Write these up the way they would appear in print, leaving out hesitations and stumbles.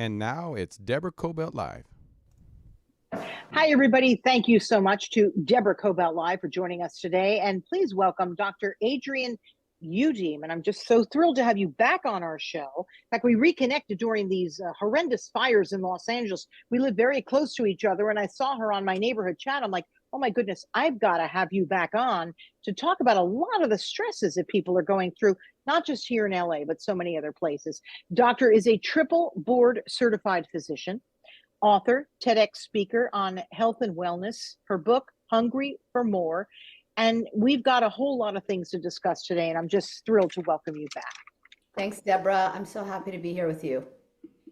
And now it's Deborah Kobylt Live. Hi, everybody. Thank you so much to Deborah Kobylt Live for joining us today. And please welcome Dr. Adrienne Youdim. And I'm just so thrilled to have you back on our show. In fact, we reconnected during these horrendous fires in Los Angeles. We live very close to each other. And I saw her on my neighborhood chat. I'm like, oh my goodness, I've got to have you back on to talk about a lot of the stresses that people are going through, not just here in LA, but so many other places. Doctor is a triple board certified physician, author, Tedx speaker on health and wellness, her book, Hungry for More. And we've got a whole lot of things to discuss today, and I'm just thrilled to welcome you back. Thanks, Deborah. I'm so happy to be here with you.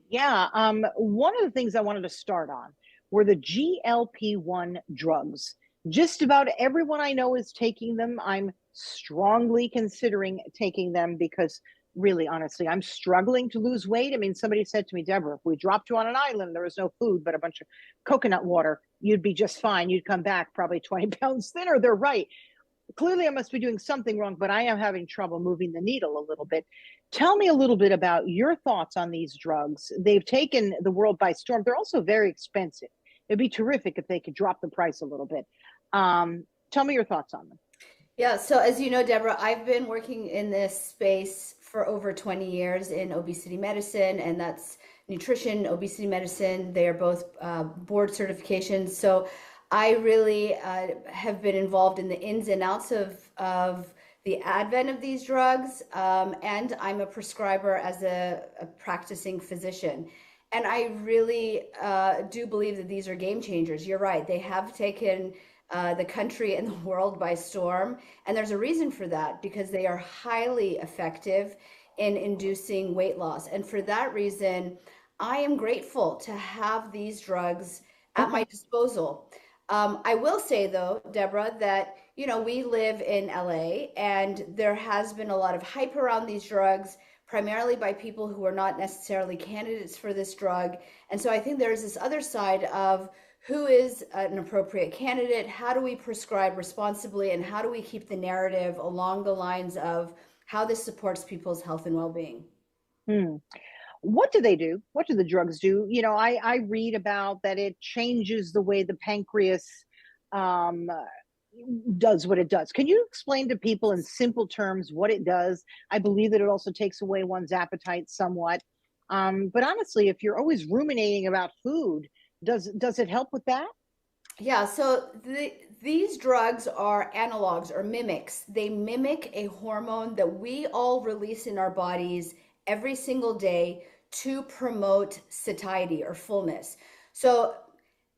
Yeah, one of the things I wanted to start on were the GLP-1 drugs. Just about everyone I know is taking them. I'm strongly considering taking them because really, honestly, I'm struggling to lose weight. I mean, somebody said to me, Deborah, if we dropped you on an island, there was no food but a bunch of coconut water, you'd be just fine. You'd come back probably 20 pounds thinner. They're right. Clearly, I must be doing something wrong, but I am having trouble moving the needle a little bit. Tell me a little bit about your thoughts on these drugs. They've taken the world by storm. They're also very expensive. It'd be terrific if they could drop the price a little bit. Tell me your thoughts on them. Yeah, so as you know, Deborah, I've been working in this space for over 20 years in obesity medicine, and that's nutrition, obesity medicine. They are both board certifications. So I really have been involved in the ins and outs of the advent of these drugs, and I'm a prescriber as a practicing physician. And I really do believe that these are game changers. You're right. They have taken the country and the world by storm. And there's a reason for that, because they are highly effective in inducing weight loss. And for that reason, I am grateful to have these drugs at my disposal. I will say, though, Deborah, that, you know, we live in LA and there has been a lot of hype around these drugs, primarily by people who are not necessarily candidates for this drug. And so I think there's this other side of who is an appropriate candidate, how do we prescribe responsibly, and how do we keep the narrative along the lines of how this supports people's health and well-being. What do they do? What do the drugs do? You know, I read about that it changes the way the pancreas um, does what it does. Can you explain to people in simple terms what it does? I believe that it also takes away one's appetite somewhat. But honestly, if you're always ruminating about food, does it help with that? Yeah, so these drugs are analogs or mimics. They mimic a hormone that we all release in our bodies every single day to promote satiety or fullness. So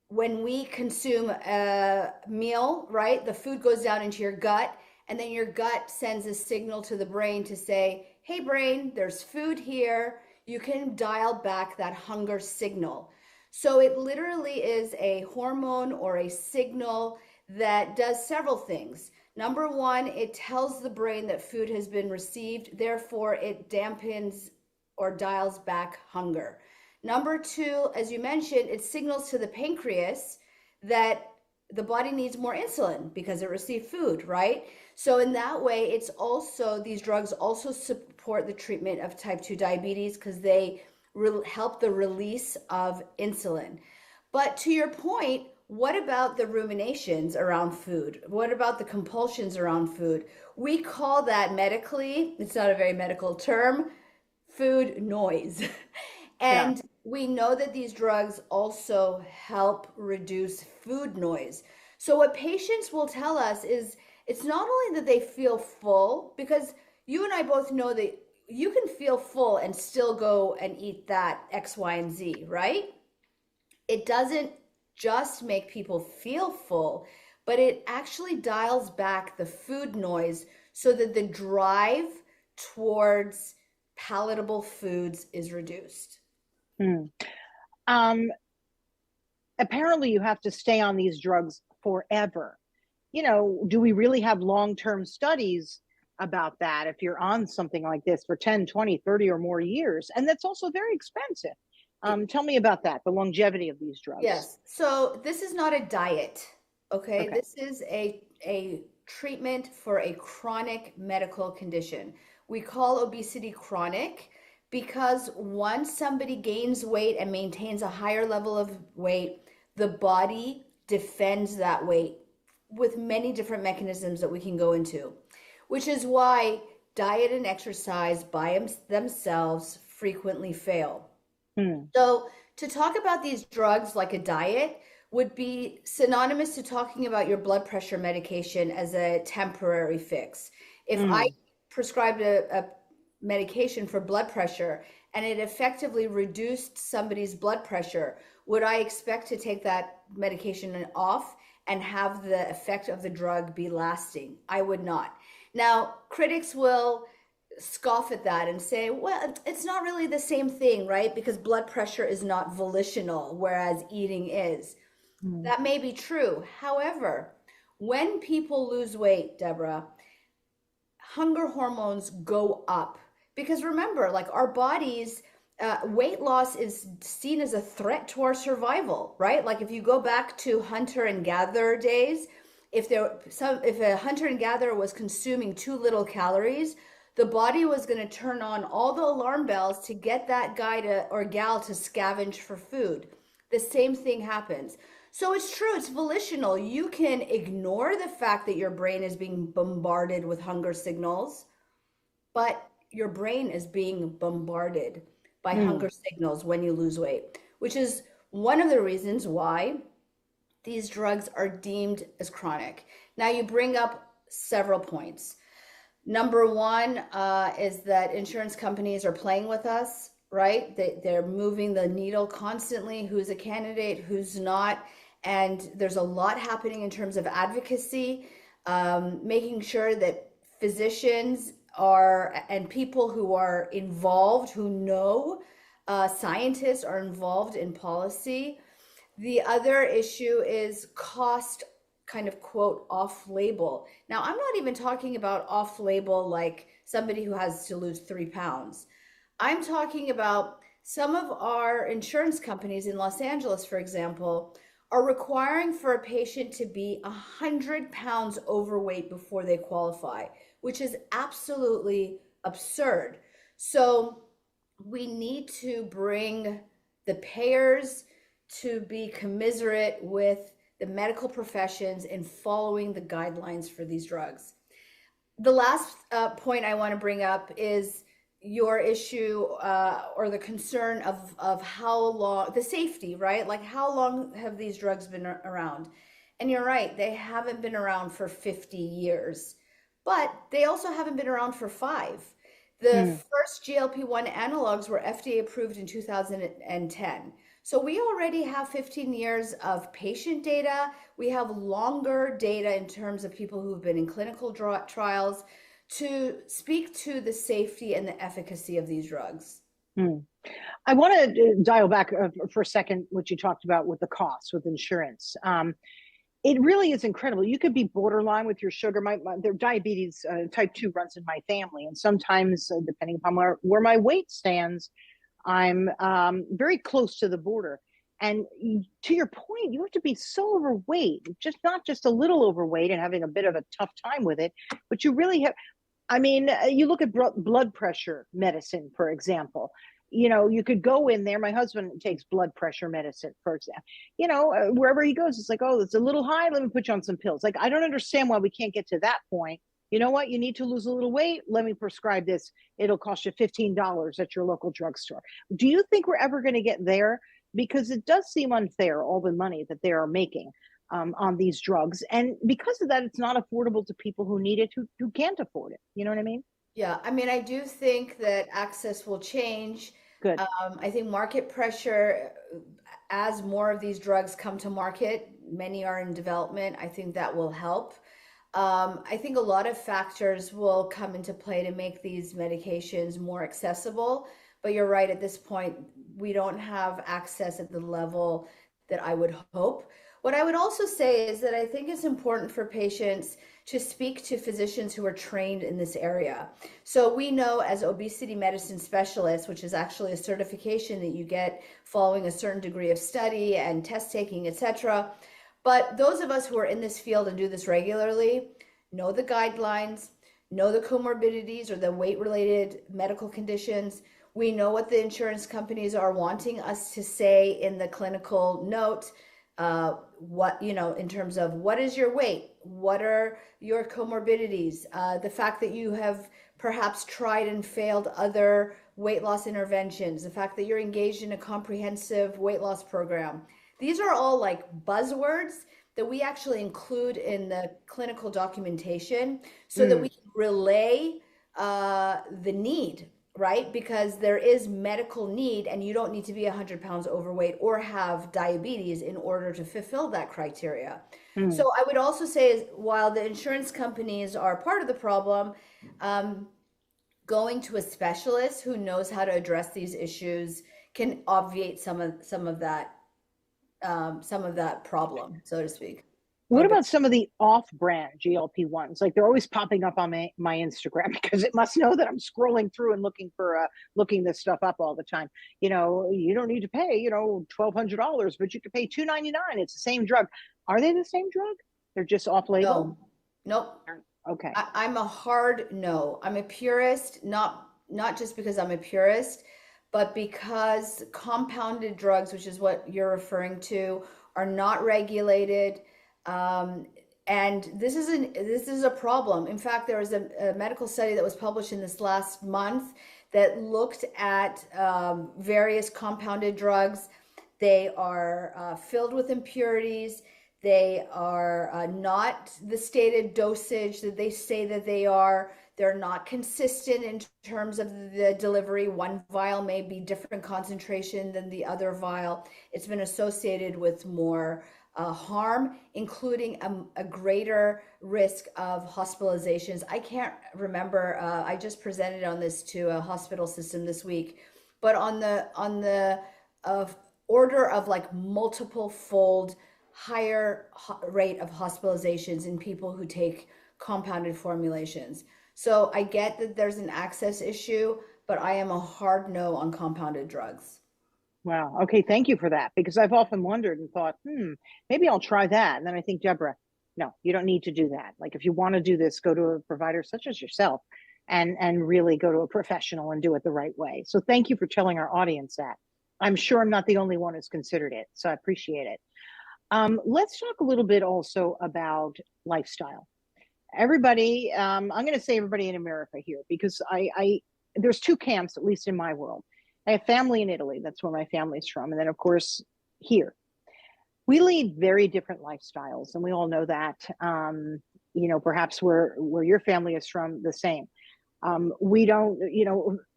when we consume a meal, right, the food goes down into your gut, and then your gut sends a signal to the brain to say, hey, brain, there's food here. You can dial back that hunger signal. So it literally is a hormone or a signal that does several things. Number one, it tells the brain that food has been received, therefore it dampens or dials back hunger. Number two, as you mentioned, it signals to the pancreas that the body needs more insulin because it received food, right? So in that way, it's also, these drugs also support the treatment of type 2 diabetes because they help the release of insulin. But to your point, what about the ruminations around food? What about the compulsions around food? We call that medically, it's not a very medical term, food noise. Yeah. And we know that these drugs also help reduce food noise. So what patients will tell us is it's not only that they feel full, because you and I both know that you can feel full and still go and eat that X, Y, and Z, right? It doesn't just make people feel full, but it actually dials back the food noise so that the drive towards palatable foods is reduced. Hmm. Um, Apparently, you have to stay on these drugs forever. You know, do we really have long-term studies about that if you're on something like this for 10, 20, 30, or more years? And that's also very expensive. Tell me about that, the longevity of these drugs. Yes. So this is not a diet, okay? Okay. This is a treatment for a chronic medical condition. We call obesity chronic because once somebody gains weight and maintains a higher level of weight, the body defends that weight with many different mechanisms that we can go into, which is why diet and exercise by themselves frequently fail. So to talk about these drugs like a diet would be synonymous to talking about your blood pressure medication as a temporary fix. If I prescribed a medication for blood pressure and it effectively reduced somebody's blood pressure, would I expect to take that medication off and have the effect of the drug be lasting? I would not. Now, critics will scoff at that and say, well, it's not really the same thing, right? Because blood pressure is not volitional, whereas eating is. That may be true. However, when people lose weight, Deborah, hunger hormones go up. Because remember, like our bodies, weight loss is seen as a threat to our survival, right? Like if you go back to hunter and gatherer days, if a hunter and gatherer was consuming too little calories, the body was going to turn on all the alarm bells to get that guy or gal to scavenge for food. The same thing happens. So it's true, it's volitional. You can ignore the fact that your brain is being bombarded with hunger signals, but your brain is being bombarded by hunger signals when you lose weight, which is one of the reasons why these drugs are deemed as chronic. Now you bring up several points. Number one is that insurance companies are playing with us, right? They're moving the needle constantly, who's a candidate, who's not. And there's a lot happening in terms of advocacy, making sure that physicians and people who are involved, who know, scientists are involved in policy. The other issue is cost, kind of quote, off-label. Now, I'm not even talking about off-label like somebody who has to lose 3 pounds. I'm talking about some of our insurance companies in Los Angeles, for example, are requiring for a patient to be 100 pounds overweight before they qualify, which is absolutely absurd. So we need to bring the payers to be commiserate with the medical professions in following the guidelines for these drugs. The last point I want to bring up is your issue or the concern of how long, the safety, right? Like how long have these drugs been around? And you're right, they haven't been around for 50 years, but they also haven't been around for 5. The first GLP-1 analogs were FDA approved in 2010. So we already have 15 years of patient data. We have longer data in terms of people who've been in clinical trials to speak to the safety and the efficacy of these drugs. I want to dial back for a second, what you talked about with the costs with insurance. It really is incredible. You could be borderline with your sugar. Their diabetes type 2 runs in my family. And sometimes, depending upon where my weight stands, I'm very close to the border. And to your point, you have to be so overweight, not just a little overweight and having a bit of a tough time with it, but you really have, I mean, you look at blood pressure medicine, for example. You know, you could go in there. My husband takes blood pressure medicine, for example. You know, wherever he goes, it's like, oh, it's a little high. Let me put you on some pills. Like, I don't understand why we can't get to that point. You know what? You need to lose a little weight. Let me prescribe this. It'll cost you $15 at your local drugstore. Do you think we're ever going to get there? Because it does seem unfair, all the money that they are making on these drugs. And because of that, it's not affordable to people who need it, who can't afford it. You know what I mean? Yeah, I mean, I do think that access will change. Good. I think market pressure, as more of these drugs come to market, many are in development, I think that will help. I think a lot of factors will come into play to make these medications more accessible. But you're right, at this point, we don't have access at the level that I would hope. What I would also say is that I think it's important for patients to speak to physicians who are trained in this area. So we know as obesity medicine specialists, which is actually a certification that you get following a certain degree of study and test taking, etc. But those of us who are in this field and do this regularly know the guidelines, know the comorbidities or the weight-related medical conditions. We know what the insurance companies are wanting us to say in the clinical note. What, in terms of what is your weight? What are your comorbidities? The fact that you have perhaps tried and failed other weight loss interventions, the fact that you're engaged in a comprehensive weight loss program. These are all like buzzwords that we actually include in the clinical documentation so that we can relay the need, right? Because there is medical need, and you don't need to be 100 pounds overweight or have diabetes in order to fulfill that criteria. So I would also say, while the insurance companies are part of the problem, going to a specialist who knows how to address these issues can obviate some of that problem, so to speak. What about some of the off-brand GLP-1s? Like, they're always popping up on my Instagram because it must know that I'm scrolling through and looking this stuff up all the time. You don't need to pay, $1,200, but you could pay $299. It's the same drug. Are they the same drug? They're just off-label? No. Nope. Okay. I'm a hard no. I'm a purist, not just because I'm a purist, but because compounded drugs, which is what you're referring to, are not regulated. And this is a problem. In fact, there was a medical study that was published in this last month that looked at various compounded drugs. They are filled with impurities. They are not the stated dosage that they say that they are. They're not consistent in terms of the delivery. One vial may be different concentration than the other vial. It's been associated with more harm, including a greater risk of hospitalizations. I can't remember. I just presented on this to a hospital system this week, but on the order of like multiple fold higher rate of hospitalizations in people who take compounded formulations. So I get that there's an access issue, but I am a hard no on compounded drugs. Wow. Okay. Thank you for that, because I've often wondered and thought, maybe I'll try that. And then I think, Deborah, no, you don't need to do that. Like, if you want to do this, go to a provider such as yourself and really go to a professional and do it the right way. So thank you for telling our audience that. I'm sure I'm not the only one who's considered it. So I appreciate it. Let's talk a little bit also about lifestyle. Everybody, I'm going to say everybody in America here, because there's two camps, at least in my world. I have family in Italy. That's where my family's from. And then, of course, here. We lead very different lifestyles, and we all know that. Perhaps where your family is from, the same. We don't,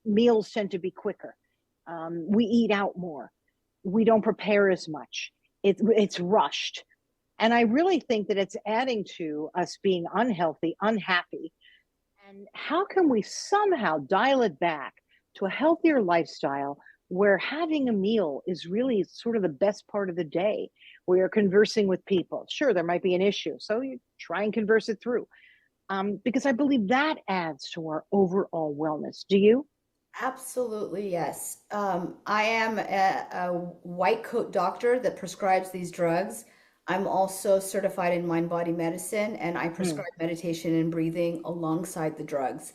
meals tend to be quicker. We eat out more. We don't prepare as much. It's rushed. And I really think that it's adding to us being unhealthy, unhappy. And how can we somehow dial it back to a healthier lifestyle where having a meal is really sort of the best part of the day, where you're conversing with people? Sure, there might be an issue, so you try and converse it through. Because I believe that adds to our overall wellness. Do you? Absolutely, yes. I am a white coat doctor that prescribes these drugs. I'm also certified in mind-body medicine, and I prescribe meditation and breathing alongside the drugs.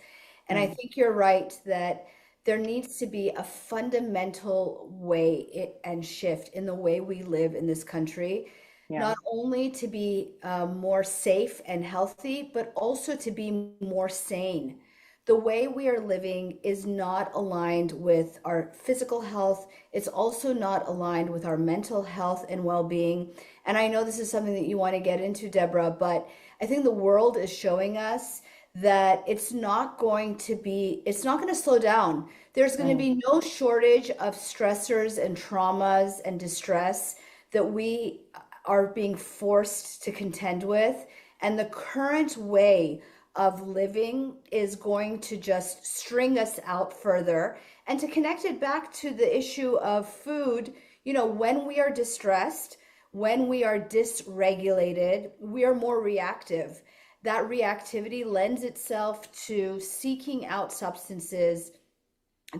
And I think you're right that there needs to be a fundamental way and shift in the way we live in this country, not only to be more safe and healthy, but also to be more sane. The way we are living is not aligned with our physical health. It's also not aligned with our mental health and well-being. And I know this is something that you want to get into, Deborah, but I think the world is showing us that it's not going to slow down. There's going to be no shortage of stressors and traumas and distress that we are being forced to contend with. And the current way of living is going to just string us out further. And to connect it back to the issue of food, when we are distressed, when we are dysregulated, we are more reactive. That reactivity lends itself to seeking out substances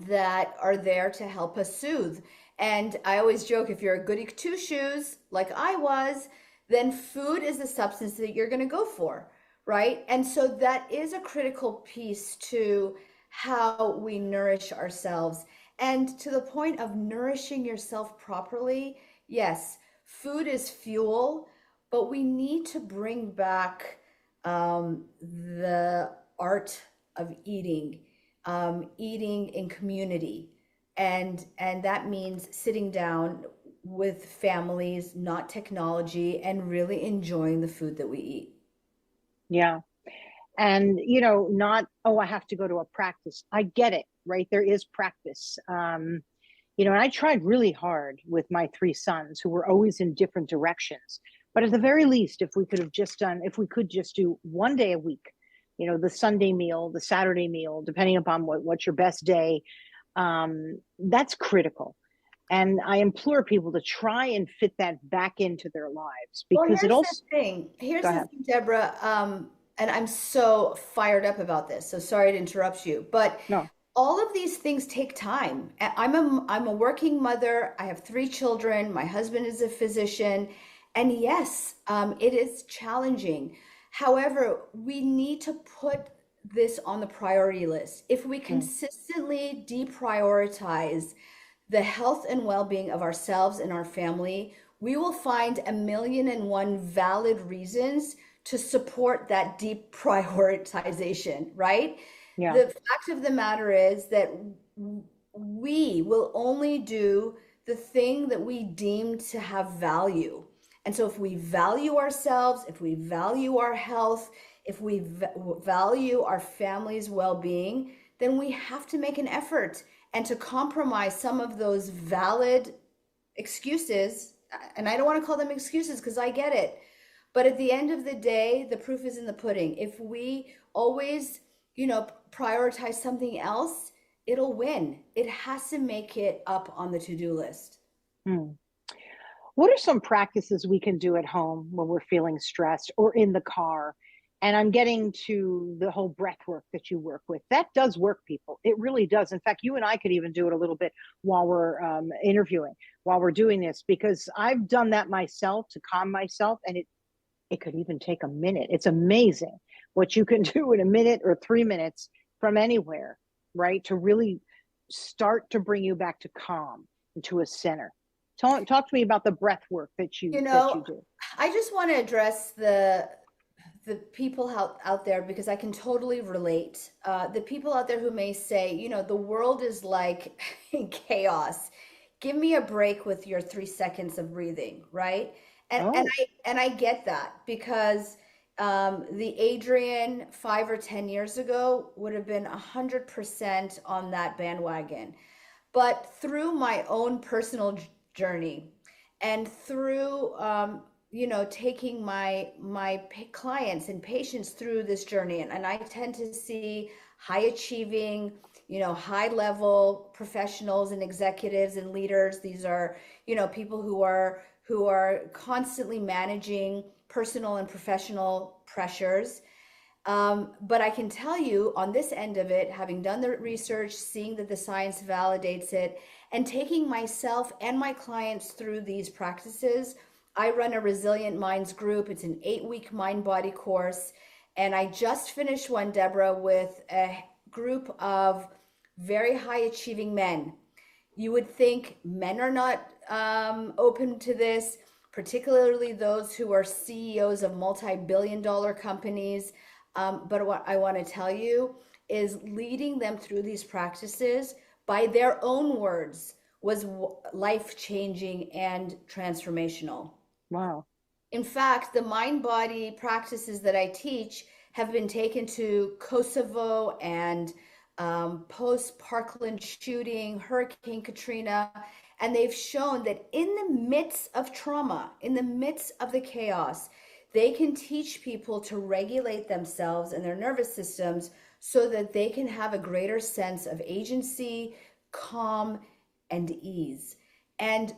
that are there to help us soothe. And I always joke, if you're a goody two shoes, like I was, then food is the substance that you're going to go for, right? And so that is a critical piece to how we nourish ourselves. And to the point of nourishing yourself properly, yes, food is fuel, but we need to bring back the art of eating, eating in community. And that means sitting down with families, not technology, and really enjoying the food that we eat. Yeah. And, not, oh, I have to go to a practice. I get it, right? There is practice. And I tried really hard with my three sons who were always in different directions. But at the very least, if we could just do one day a week, the Sunday meal, the Saturday meal, depending upon what's your best day, that's critical. And I implore people to try and fit that back into their lives Well, because it here's the also, thing. Here's go the ahead. thing, Deborah. And I'm so fired up about this. So sorry to interrupt you, but No. all of these things take time. I'm a working mother. I have three children. My husband is a physician, and yes, it is challenging. However, we need to put this on the priority list. If we Mm, consistently deprioritize the health and well-being of ourselves and our family, we will find a million and one valid reasons to support that deep prioritization, right? yeah. The fact of the matter is that we will only do the thing that we deem to have value. And so if we value ourselves, if we value our health, if we value our family's well-being, then we have to make an effort and to compromise some of those valid excuses. And I don't want to call them excuses because I get it. But at the end of the day, the proof is in the pudding. If we always, prioritize something else, it'll win. It has to make it up on the to-do list. Mm. What are some practices we can do at home when we're feeling stressed or in the car? And I'm getting to the whole breath work that you work with. That does work, people. It really does. In fact, you and I could even do it a little bit while we're interviewing, while we're doing this, because I've done that myself to calm myself, and it could even take a minute. It's amazing what you can do in a minute or 3 minutes from anywhere, right? To really start to bring you back to calm and to a center. Talk to me about the breath work that You you know, do. I just want to address the people out there because I can totally relate. The people out there who may say, the world is like in chaos. Give me a break with your 3 seconds of breathing, right? And and Oh, I and I get that because the Adrienne 5 or 10 years ago would have been 100% on that bandwagon. But through my own personal journey and through taking my clients and patients through this journey, and I tend to see high achieving, high level professionals and executives and leaders. These are people who are constantly managing personal and professional pressures. But I can tell you on this end of it, having done the research, seeing that the science validates it, and taking myself and my clients through these practices, I run a Resilient Minds group. It's an 8-week mind body course. And I just finished one, Deborah, with a group of very high achieving men. You would think men are not open to this, particularly those who are CEOs of multi-billion-dollar companies. But what I want to tell you is leading them through these practices by their own words was life-changing and transformational. wow. In fact, the mind body practices that I teach have been taken to Kosovo and post Parkland shooting, Hurricane Katrina, and they've shown that in the midst of trauma, in the midst of the chaos, they can teach people to regulate themselves and their nervous systems so that they can have a greater sense of agency, calm, and ease. And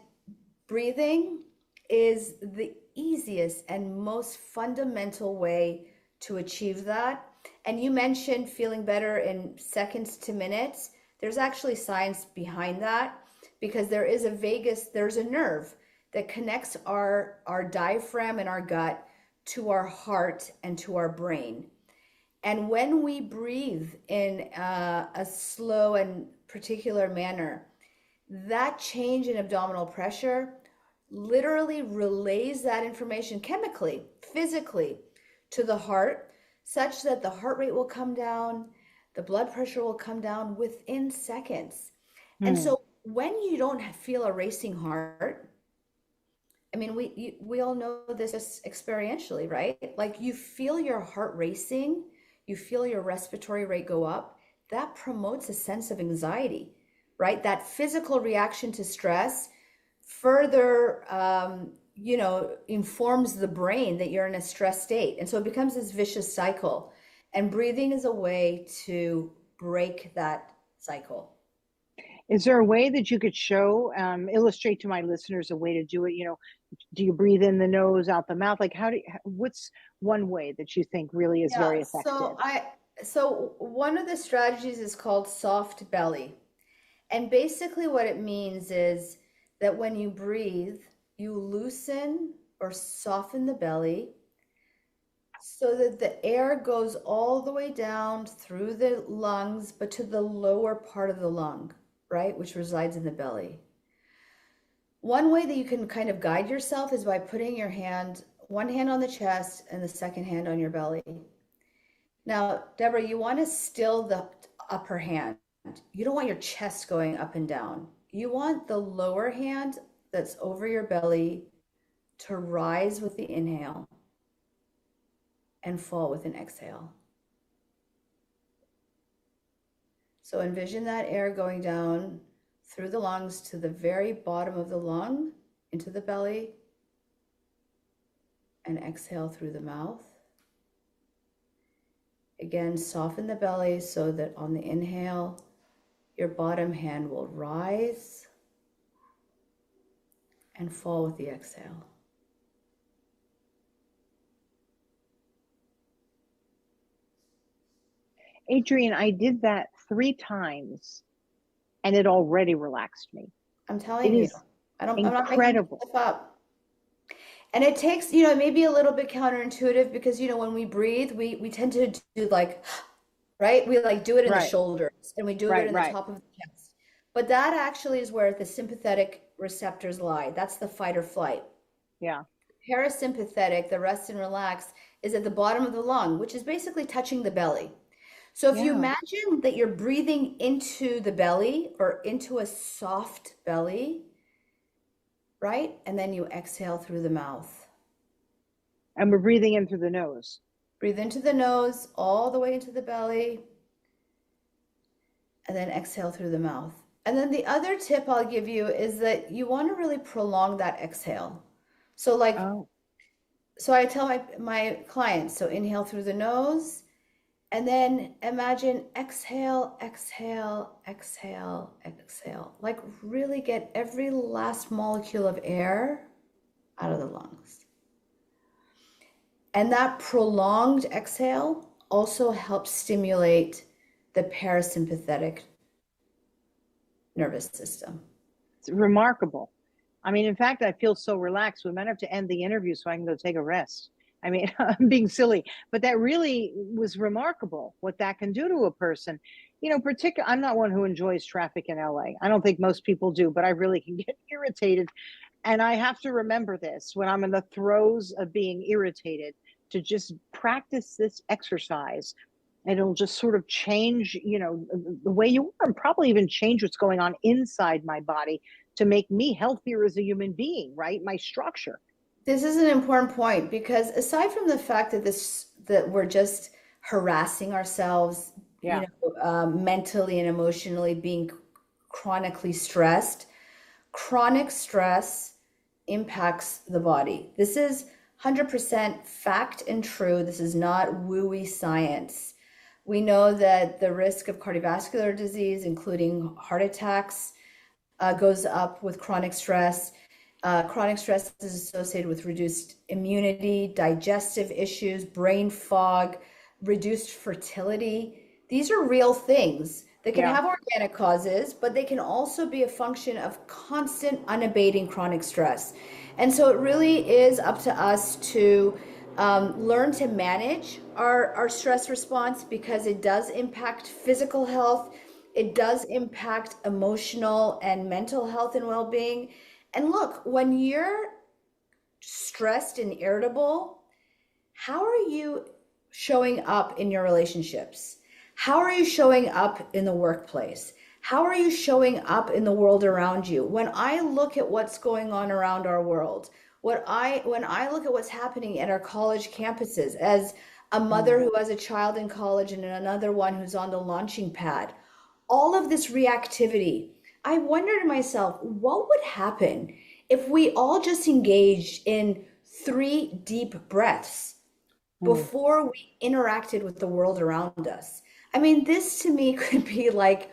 breathing is the easiest and most fundamental way to achieve that. And you mentioned feeling better in seconds to minutes. There's actually science behind that because there's a nerve that connects our diaphragm and our gut to our heart and to our brain. And when we breathe in a slow and particular manner, that change in abdominal pressure literally relays that information chemically, physically to the heart, such that the heart rate will come down, the blood pressure will come down within seconds. And so when you don't feel a racing heart, I mean, we all know this just experientially, right? Like you feel your heart racing, you feel your respiratory rate go up, that promotes a sense of anxiety, right? That physical reaction to stress further, informs the brain that you're in a stress state. And so it becomes this vicious cycle. And breathing is a way to break that cycle. Is there a way that you could illustrate to my listeners a way to do it? Do you breathe in the nose, out the mouth? Like what's one way that you think really is very effective? So one of the strategies is called soft belly. And basically what it means is that when you breathe, you loosen or soften the belly so that the air goes all the way down through the lungs, but to the lower part of the lung, right, which resides in the belly. One way that you can kind of guide yourself is by putting one hand on the chest and the second hand on your belly. Now, Deborah, you want to still the upper hand. You don't want your chest going up and down. You want the lower hand that's over your belly to rise with the inhale and fall with an exhale. So envision that air going down through the lungs to the very bottom of the lung, into the belly, and exhale through the mouth. Again, soften the belly so that on the inhale, your bottom hand will rise and fall with the exhale. Adrienne, I did that 3 times and it already relaxed me. I'm telling you, I'm not making stuff up. And it takes, it may be a little bit counterintuitive because, when we breathe, we tend to do right? We do it in the shoulders and we do it in the top of the chest. But that actually is where the sympathetic receptors lie. That's the fight or flight. Yeah. Parasympathetic, the rest and relax, is at the bottom of the lung, which is basically touching the belly. So if you imagine that you're breathing into the belly or into a soft belly, right? And then you exhale through the mouth. And we're breathing in through the nose. Breathe into the nose, all the way into the belly, and then exhale through the mouth. And then the other tip I'll give you is that you want to really prolong that exhale. So so I tell my clients, so inhale through the nose, and then imagine exhale, exhale, exhale, exhale. Like really get every last molecule of air out of the lungs. And that prolonged exhale also helps stimulate the parasympathetic nervous system. It's remarkable. I mean, in fact, I feel so relaxed. We might have to end the interview so I can go take a rest. I mean, I'm being silly, but that really was remarkable what that can do to a person. I'm not one who enjoys traffic in LA. I don't think most people do, but I really can get irritated. And I have to remember this when I'm in the throes of being irritated, to just practice this exercise. And it'll just sort of change, the way you are, and probably even change what's going on inside my body to make me healthier as a human being, right? My structure. This is an important point because aside from the fact that we're just harassing ourselves, mentally and emotionally, being chronically stressed, chronic stress impacts the body. This is 100% fact and true. This is not wooey science. We know that the risk of cardiovascular disease, including heart attacks, goes up with chronic stress. Chronic stress is associated with reduced immunity, digestive issues, brain fog, reduced fertility. These are real things. They can have organic causes, but they can also be a function of constant, unabating chronic stress. And so it really is up to us to learn to manage our stress response because it does impact physical health, It does impact emotional and mental health and well-being. And look, when you're stressed and irritable, how are you showing up in your relationships? How are you showing up in the workplace? How are you showing up in the world around you? When I look at what's going on around our world, when I look at what's happening at our college campuses, as a mother Mm. who has a child in college and another one who's on the launching pad, all of this reactivity, I wonder to myself, what would happen if we all just engaged in 3 deep breaths Mm. before we interacted with the world around us? I mean, this to me could be like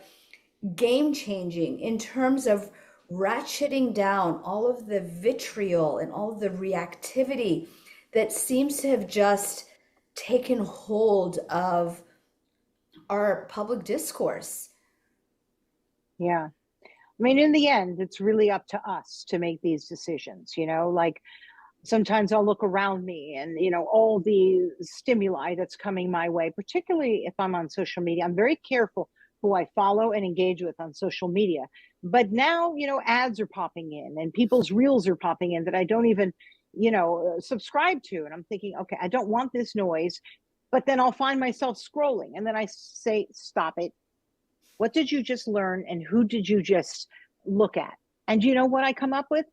game changing in terms of ratcheting down all of the vitriol and all of the reactivity that seems to have just taken hold of our public discourse. Yeah. I mean, in the end, it's really up to us to make these decisions, like sometimes I'll look around me and, all the stimuli that's coming my way, particularly if I'm on social media. I'm very careful who I follow and engage with on social media. But now, ads are popping in and people's reels are popping in that I don't even, subscribe to. And I'm thinking, okay, I don't want this noise. But then I'll find myself scrolling and then I say, stop it. What did you just learn and who did you just look at? And you know what I come up with?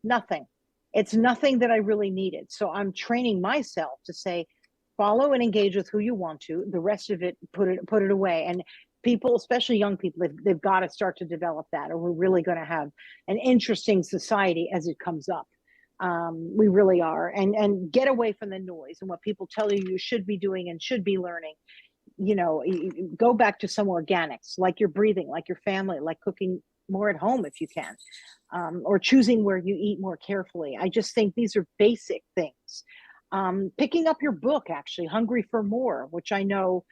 Nothing. It's nothing that I really needed. So I'm training myself to say, follow and engage with who you want to. The rest of it, put it away. And people, especially young people, they've got to start to develop that, or we're really going to have an interesting society as it comes up. We really are, and get away from the noise and what people tell you you should be doing and should be learning. Go back to some organics, like your breathing, like your family, like cooking more at home if you can, or choosing where you eat more carefully. I just think these are basic things. Picking up your book, actually, Hungry for More, which I know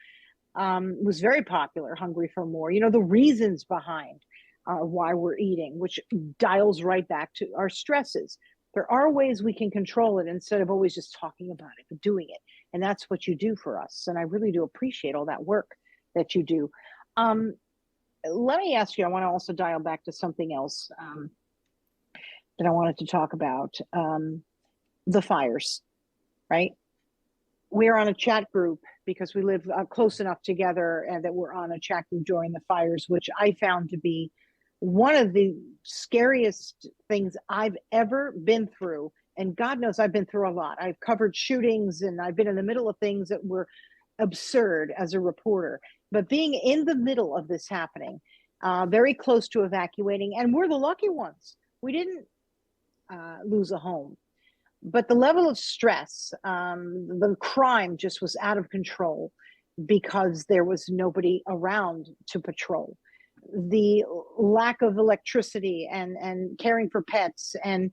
was very popular, Hungry for More, the reasons behind why we're eating, which dials right back to our stresses. There are ways we can control it instead of always just talking about it, but doing it. And that's what you do for us. And I really do appreciate all that work that you do. Let me ask you, I want to also dial back to something else that I wanted to talk about, the fires, right? We're on a chat group because we live close enough together and that we're on a chat group during the fires, which I found to be one of the scariest things I've ever been through. And God knows I've been through a lot. I've covered shootings and I've been in the middle of things that were absurd as a reporter. But being in the middle of this happening, very close to evacuating, and we're the lucky ones. We didn't lose a home. But the level of stress, the crime just was out of control because there was nobody around to patrol. The lack of electricity and caring for pets and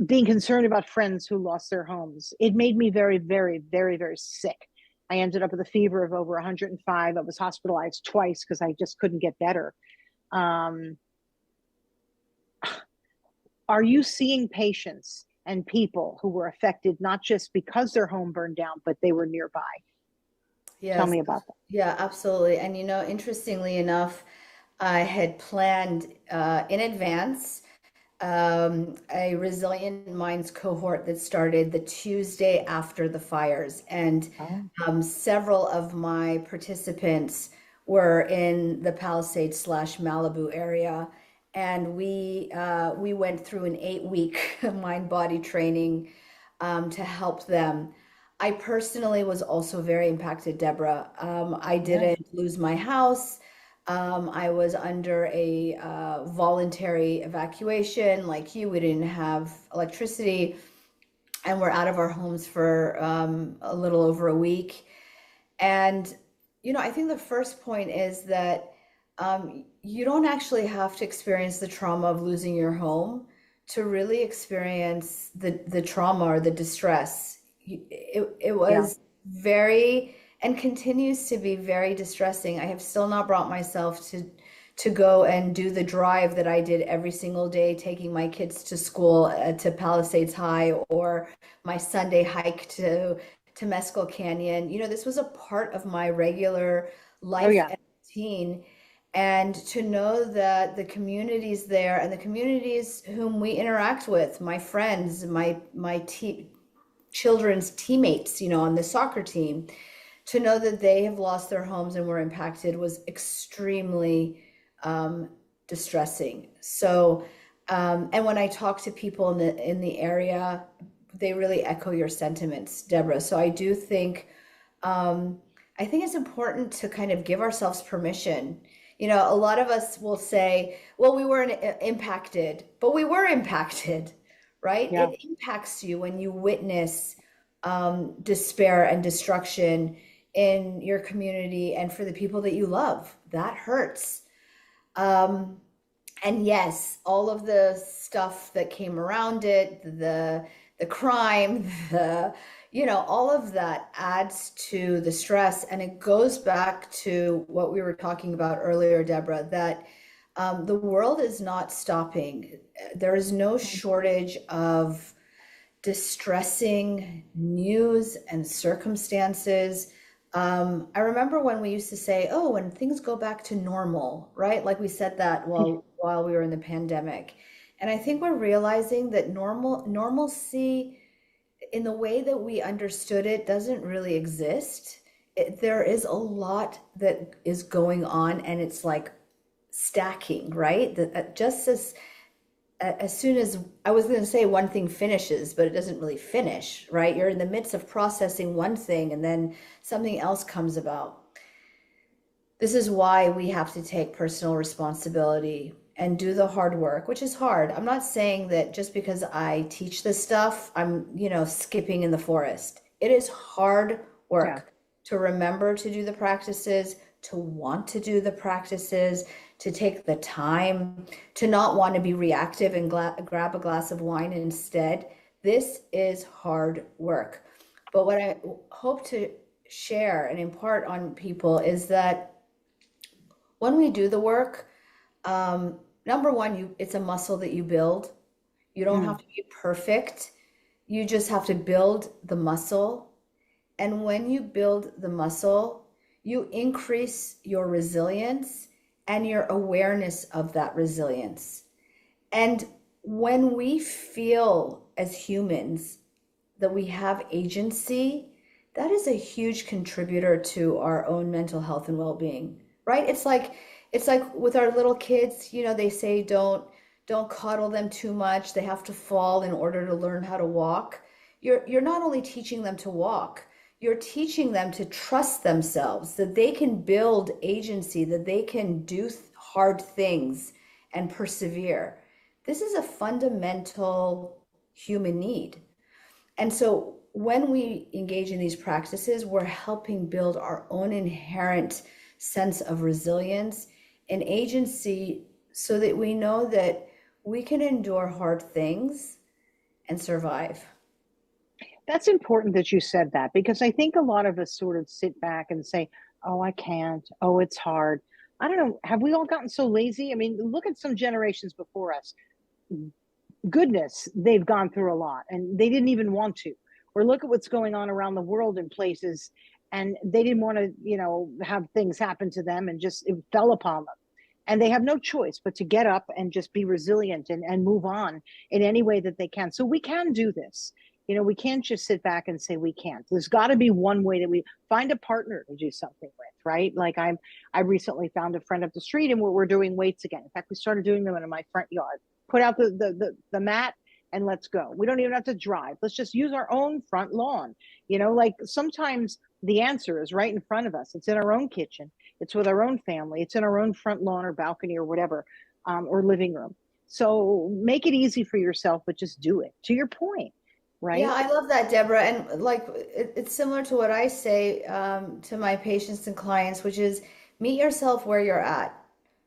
being concerned about friends who lost their homes. It made me very, very, very, very sick. I ended up with a fever of over 105. I was hospitalized twice because I just couldn't get better. Are you seeing patients and people who were affected not just because their home burned down, but they were nearby? Tell Yes. me about that. Yeah, absolutely. And interestingly enough, I had planned in advance a Resilient Minds cohort that started the Tuesday after the fires. And Oh. several of my participants were in the Palisades/Malibu area. And we went through an 8-week mind body training to help them. I personally was also very impacted, Deborah. I Yeah. didn't lose my house. I was under a voluntary evacuation like you. We didn't have electricity and we're out of our homes for a little over a week. And, I think the first point is that you don't actually have to experience the trauma of losing your home to really experience the trauma or the distress. It Yeah. was very and continues to be very distressing. I have still not brought myself to go and do the drive that I did every single day, taking my kids to school to Palisades High, or my Sunday hike to Mescal Canyon. This was a part of my regular Oh, life yeah. and routine. And to know that the communities there and the communities whom we interact with, my friends, children's teammates, on the soccer team, to know that they have lost their homes and were impacted was extremely distressing. So, and when I talk to people in the area, they really echo your sentiments, Deborah. So I do think, I think it's important to kind of give ourselves permission. A lot of us will say, well, we weren't impacted, but we were impacted, right? Yeah. It impacts you when you witness despair and destruction in your community and for the people that you love. That hurts. And yes, all of the stuff that came around it, the crime, all of that adds to the stress. And it goes back to what we were talking about earlier, Deborah, that the world is not stopping. There is no shortage of distressing news and circumstances. I remember when we used to say, oh, when things go back to normal, right? Like we said that while we were in the pandemic. And I think we're realizing that normalcy in the way that we understood it doesn't really exist. There is a lot that is going on, and it's like stacking, right? That just as soon as I was going to say one thing finishes, but it doesn't really finish, right? You're in the midst of processing one thing and then something else comes about. This is why we have to take personal responsibility and do the hard work, which is hard. I'm not saying that just because I teach this stuff, I'm, skipping in the forest. It is hard work to remember to do the practices, to want to do the practices, to take the time, to not want to be reactive and grab a glass of wine instead. This is hard work. But what I hope to share and impart on people is that when we do the work, number one, it's a muscle that you build. You don't have to be perfect. You just have to build the muscle. And when you build the muscle, you increase your resilience and your awareness of that resilience. And when we feel as humans that we have agency, that is a huge contributor to our own mental health and well-being, right? It's like with our little kids, they say don't coddle them too much. They have to fall in order to learn how to walk. You're not only teaching them to walk, you're teaching them to trust themselves, that they can build agency, that they can do hard things and persevere. This is a fundamental human need. And so when we engage in these practices, we're helping build our own inherent sense of resilience and agency so that we know that we can endure hard things and survive. That's important that you said that, because I think a lot of us sort of sit back and say, oh, I can't. Oh, it's hard. I don't know. Have we all gotten so lazy? I mean, look at some generations before us. Goodness, they've gone through a lot and they didn't even want to. Or look at what's going on around the world in places, and they didn't want to, have things happen to them, and just it fell upon them. And they have no choice but to get up and just be resilient and move on in any way that they can. So we can do this. We can't just sit back and say we can't. There's got to be one way that we find a partner to do something with, right? Like I recently found a friend up the street, and we're doing weights again. In fact, we started doing them in my front yard. Put out the mat and let's go. We don't even have to drive. Let's just use our own front lawn. Like sometimes the answer is right in front of us. It's in our own kitchen. It's with our own family. It's in our own front lawn or balcony or whatever, or living room. So make it easy for yourself, but just do it. To your point. Right? Yeah, I love that, Deborah. And like it's similar to what I say to my patients and clients, which is meet yourself where you're at,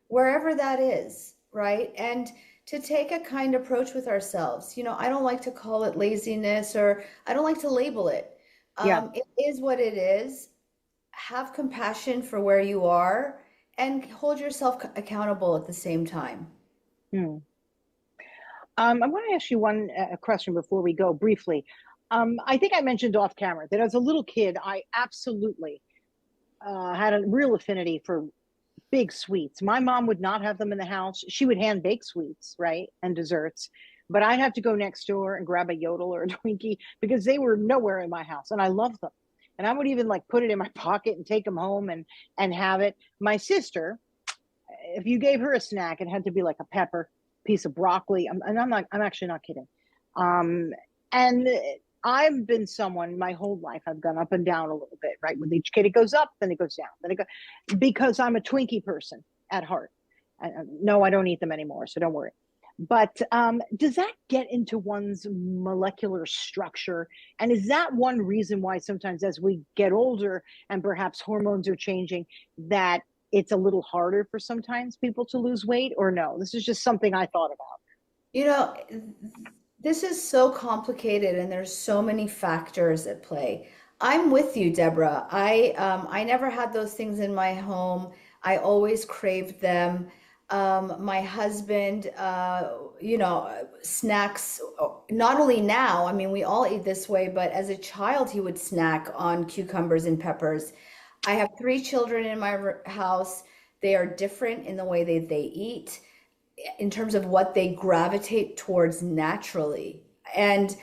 wherever that is, right? And to take a kind approach with ourselves. I don't like to call it laziness, or I don't like to label it. It is what it is. Have compassion for where you are and hold yourself accountable at the same time. I want to ask you one question before we go briefly. I think I mentioned off camera that as a little kid, I absolutely had a real affinity for big sweets. My mom would not have them in the house. She would hand bake sweets, right? And desserts. But I'd have to go next door and grab a Yodel or a Twinkie because they were nowhere in my house. And I loved them. And I would even like put it in my pocket and take them home and have it. My sister, if you gave her a snack, it had to be like a pepper, piece of broccoli. I'm actually not kidding. And I've been someone my whole life, I've gone up and down a little bit, right? With each kid, it goes up, then it goes down, because I'm a Twinkie person at heart. No, I don't eat them anymore, so don't worry. But does that get into one's molecular structure? And is that one reason why sometimes as we get older and perhaps hormones are changing, that it's a little harder for sometimes people to lose weight? Or no, this is just something I thought about. You know, this is so complicated and there's so many factors at play. I'm with you, Deborah. I never had those things in my home. I always craved them. My husband, snacks, not only now, I mean, we all eat this way, but as a child, he would snack on cucumbers and peppers. I have 3 children in my house. They are different in the way they eat, in terms of what they gravitate towards naturally. And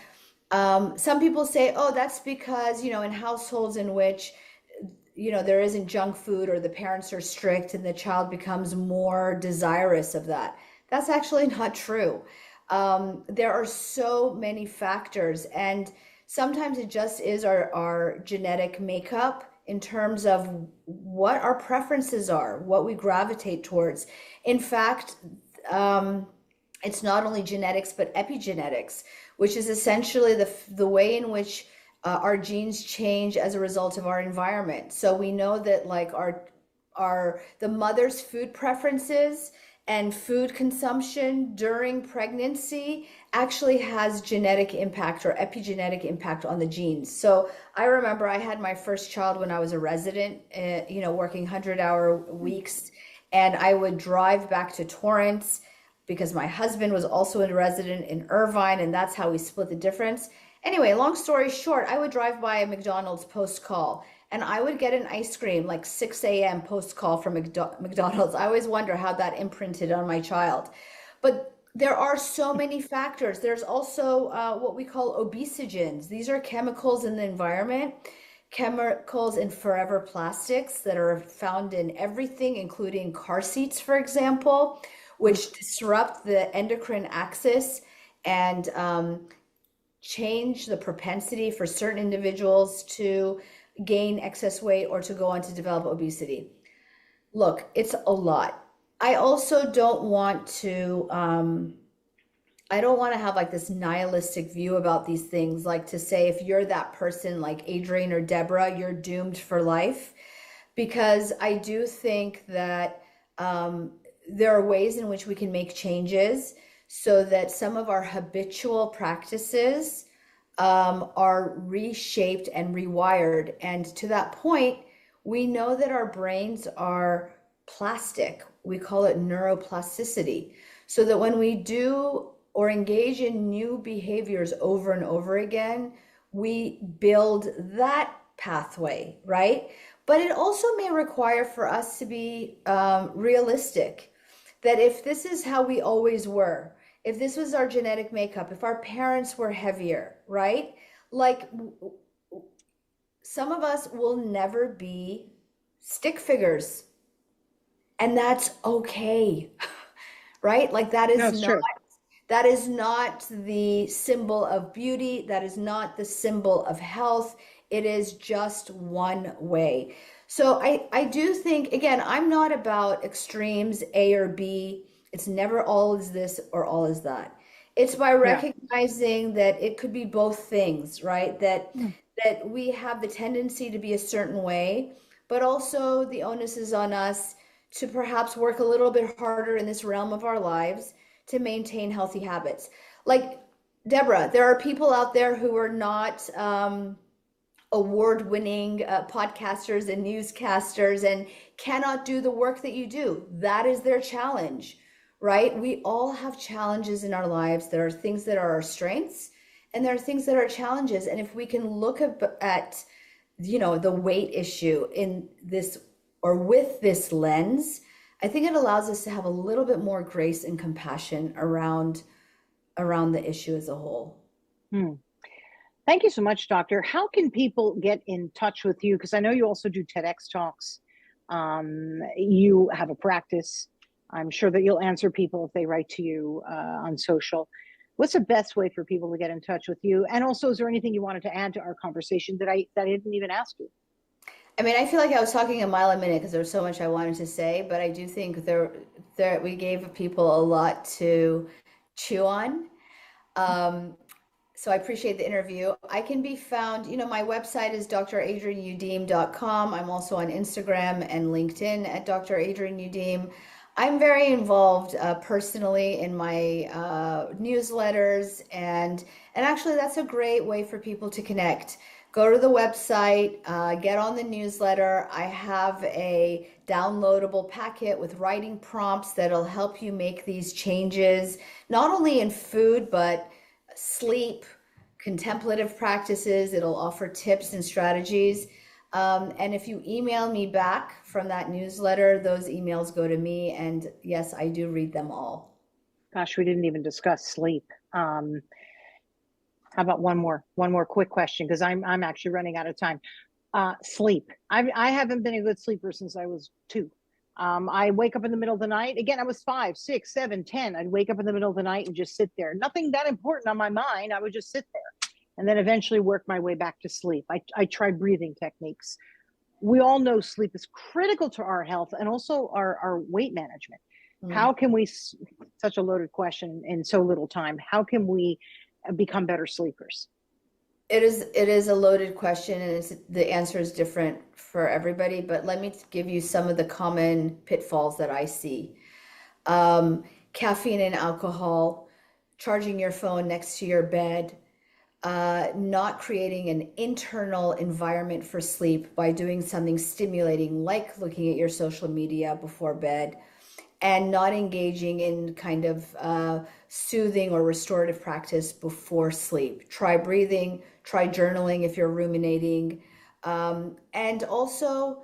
some people say, oh, that's because, in households in which there isn't junk food or the parents are strict and the child becomes more desirous of that. That's actually not true. There are so many factors, and sometimes it just is our genetic makeup in terms of what our preferences are, what we gravitate towards. In fact, it's not only genetics, but epigenetics, which is essentially the way in which our genes change as a result of our environment. So we know that like the mother's food preferences and food consumption during pregnancy actually has genetic impact or epigenetic impact on the genes. So I remember I had my first child when I was a resident, working 100-hour weeks, and I would drive back to Torrance because my husband was also a resident in Irvine, and that's how we split the difference. Anyway, long story short, I would drive by a McDonald's post-call, and I would get an ice cream like 6 a.m. post-call from McDonald's. I always wonder how that imprinted on my child. But there are so many factors. There's also what we call obesogens. These are chemicals in the environment, chemicals in forever plastics that are found in everything, including car seats, for example, which disrupt the endocrine axis and change the propensity for certain individuals to gain excess weight or to go on to develop obesity. Look, it's a lot. I also don't want to have like this nihilistic view about these things, like to say if you're that person like Adrienne or Deborah, you're doomed for life, because I do think that there are ways in which we can make changes so that some of our habitual practices are reshaped and rewired. And to that point, we know that our brains are plastic. We call it neuroplasticity. So that when we do or engage in new behaviors over and over again, we build that pathway, right? But it also may require for us to be realistic, that if this is how we always were, if this was our genetic makeup, if our parents were heavier, right? Like some of us will never be stick figures, and that's okay, right? Like that is not the symbol of beauty. That is not the symbol of health. It is just one way. So I do think, again, I'm not about extremes, A or B. It's never all is this or all is that. It's by recognizing that it could be both things, right? That we have the tendency to be a certain way, but also the onus is on us to perhaps work a little bit harder in this realm of our lives to maintain healthy habits. Like Deborah, there are people out there who are not award-winning podcasters and newscasters and cannot do the work that you do. That is their challenge, right? We all have challenges in our lives. There are things that are our strengths and there are things that are challenges. And if we can look at the weight issue in this or with this lens, I think it allows us to have a little bit more grace and compassion around the issue as a whole. Thank you so much, Doctor. How can people get in touch with you? Because I know you also do TEDx talks. You have a practice. I'm sure that you'll answer people if they write to you on social. What's the best way for people to get in touch with you? And also, is there anything you wanted to add to our conversation that I didn't even ask you? I mean, I feel like I was talking a mile a minute because there was so much I wanted to say, but I do think there we gave people a lot to chew on. So I appreciate the interview. I can be found, my website is dradrienneyoudim.com. I'm also on Instagram and LinkedIn at Dr. Adrienne Youdim. I'm very involved personally in my newsletters, and actually that's a great way for people to connect. Go to the website, get on the newsletter. I have a downloadable packet with writing prompts that'll help you make these changes, not only in food, but sleep, contemplative practices. It'll offer tips and strategies. And if you email me back from that newsletter, those emails go to me. And yes, I do read them all. Gosh, we didn't even discuss sleep. How about one more quick question, because I'm actually running out of time. Sleep. I haven't been a good sleeper since I was 2. I wake up in the middle of the night. Again, I was 5, 6, 7, 10. I'd wake up in the middle of the night and just sit there. Nothing that important on my mind. I would just sit there and then eventually work my way back to sleep. I tried breathing techniques. We all know sleep is critical to our health and also our weight management. How can we, such a loaded question in so little time, how can we become better sleepers? It is a loaded question, and the answer is different for everybody, but let me give you some of the common pitfalls that I see. Caffeine and alcohol, charging your phone next to your bed, not creating an internal environment for sleep by doing something stimulating like looking at your social media before bed, and not engaging in kind of soothing or restorative practice before sleep. Try breathing, try journaling if you're ruminating, and also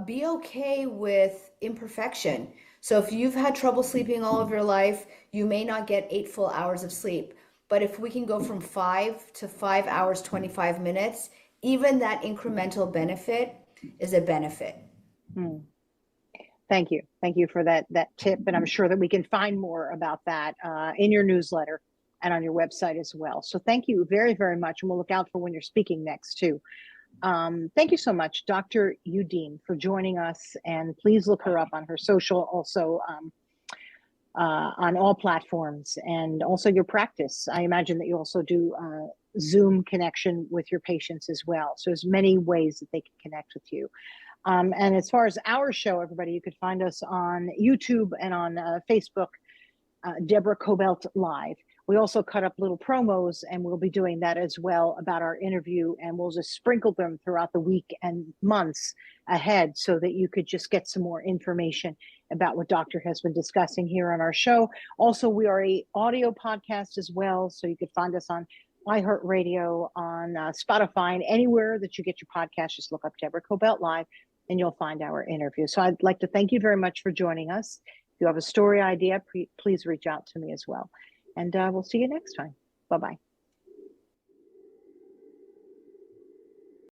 be okay with imperfection. So if you've had trouble sleeping all of your life, you may not get 8 full hours of sleep. But if we can go from 5 to 5 hours, 25 minutes, even that incremental benefit is a benefit. Thank you. Thank you for that tip. And I'm sure that we can find more about that in your newsletter and on your website as well. So thank you very, very much. And we'll look out for when you're speaking next too. Thank you so much, Dr. Youdim, for joining us. And please look her up on her social, also on all platforms, and also your practice. I imagine that you also do Zoom connection with your patients as well. So there's many ways that they can connect with you. And as far as our show, everybody, you could find us on YouTube and on Facebook, Deborah Kobylt Live. We also cut up little promos, and we'll be doing that as well about our interview, and we'll just sprinkle them throughout the week and months ahead so that you could just get some more information about what Doctor has been discussing here on our show. Also, we are a audio podcast as well, so you could find us on iHeartRadio, on Spotify, and anywhere that you get your podcast. Just look up Deborah Kobylt Live, and you'll find our interview. So I'd like to thank you very much for joining us. If you have a story idea, please reach out to me as well. And we'll see you next time. Bye-bye.